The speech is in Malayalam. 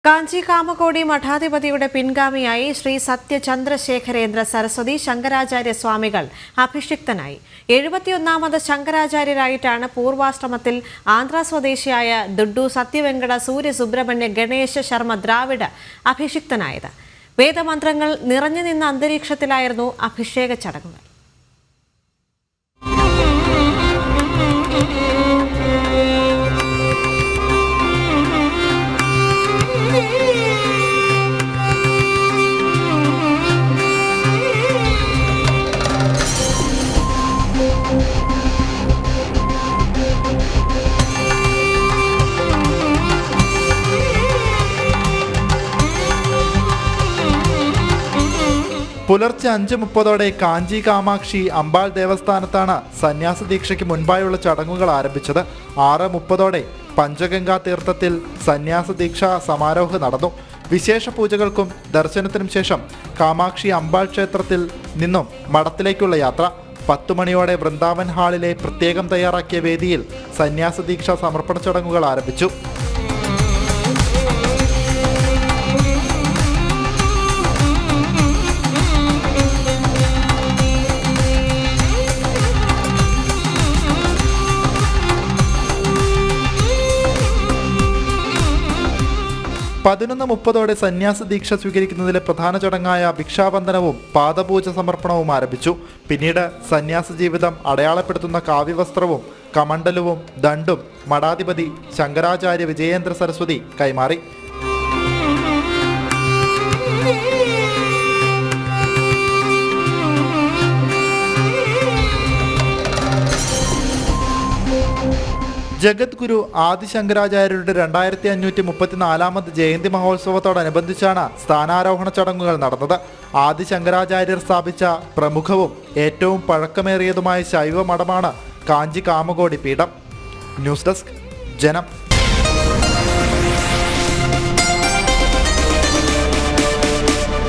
കാഞ്ചി കാമകോടി മഠാധിപതിയുടെ പിൻഗാമിയായി ശ്രീ സത്യചന്ദ്രശേഖരേന്ദ്ര സരസ്വതി ശങ്കരാചാര്യ സ്വാമികൾ അഭിഷിക്തനായി. 71ാമത് ശങ്കരാചാര്യരായിട്ടാണ് പൂർവാശ്രമത്തിൽ ആന്ധ്ര സ്വദേശിയായ ദുഡ്ഡു സത്യവെങ്കട സൂര്യ സുബ്രഹ്മണ്യ ഗണേശ ശർമ്മ ദ്രാവിഡ് അഭിഷിക്തനായത്. വേദമന്ത്രങ്ങൾ നിറഞ്ഞു നിന്ന അന്തരീക്ഷത്തിലായിരുന്നു അഭിഷേക ചടങ്ങുകൾ. പുലർച്ചെ 5:30 കാഞ്ചി കാമാക്ഷി അമ്പാൾ ദേവസ്ഥാനത്താണ് സന്യാസ ദീക്ഷയ്ക്ക് മുൻപായുള്ള ചടങ്ങുകൾ ആരംഭിച്ചത്. 6:30 പഞ്ചഗംഗാ തീർത്ഥത്തിൽ സന്യാസ ദീക്ഷാ സമാരോഹം നടന്നു. വിശേഷ പൂജകൾക്കും ദർശനത്തിനും ശേഷം കാമാക്ഷി അമ്പാൾ ക്ഷേത്രത്തിൽ നിന്നും മഠത്തിലേക്കുള്ള യാത്ര. 10 മണിയോടെ വൃന്ദാവൻ ഹാളിലെ പ്രത്യേകം തയ്യാറാക്കിയ വേദിയിൽ സന്യാസ ദീക്ഷാ സമർപ്പണ ചടങ്ങുകൾ ആരംഭിച്ചു. പതിനൊന്ന് 30 സന്യാസ ദീക്ഷ സ്വീകരിക്കുന്നതിലെ പ്രധാന ചടങ്ങായ ഭിക്ഷാവന്ദനവും പാദപൂജ സമർപ്പണവും ആരംഭിച്ചു. പിന്നീട് സന്യാസ ജീവിതം അടയാളപ്പെടുത്തുന്ന കാവ്യവസ്ത്രവും കമണ്ഡലവും ദണ്ഡും മഠാധിപതി ശങ്കരാചാര്യ വിജയേന്ദ്ര സരസ്വതി കൈമാറി. ജഗദ്ഗുരു ആദിശങ്കരാചാര്യരുടെ 2534ാമത് ജയന്തി മഹോത്സവത്തോടനുബന്ധിച്ചാണ് സ്ഥാനാരോഹണ ചടങ്ങുകൾ നടന്നത്. ആദിശങ്കരാചാര്യർ സ്ഥാപിച്ച പ്രമുഖവും ഏറ്റവും പഴക്കമേറിയതുമായ ശൈവ മഠമാണ് കാഞ്ചി കാമകോടി പീഠം. ന്യൂസ് ഡെസ്ക് ജനം.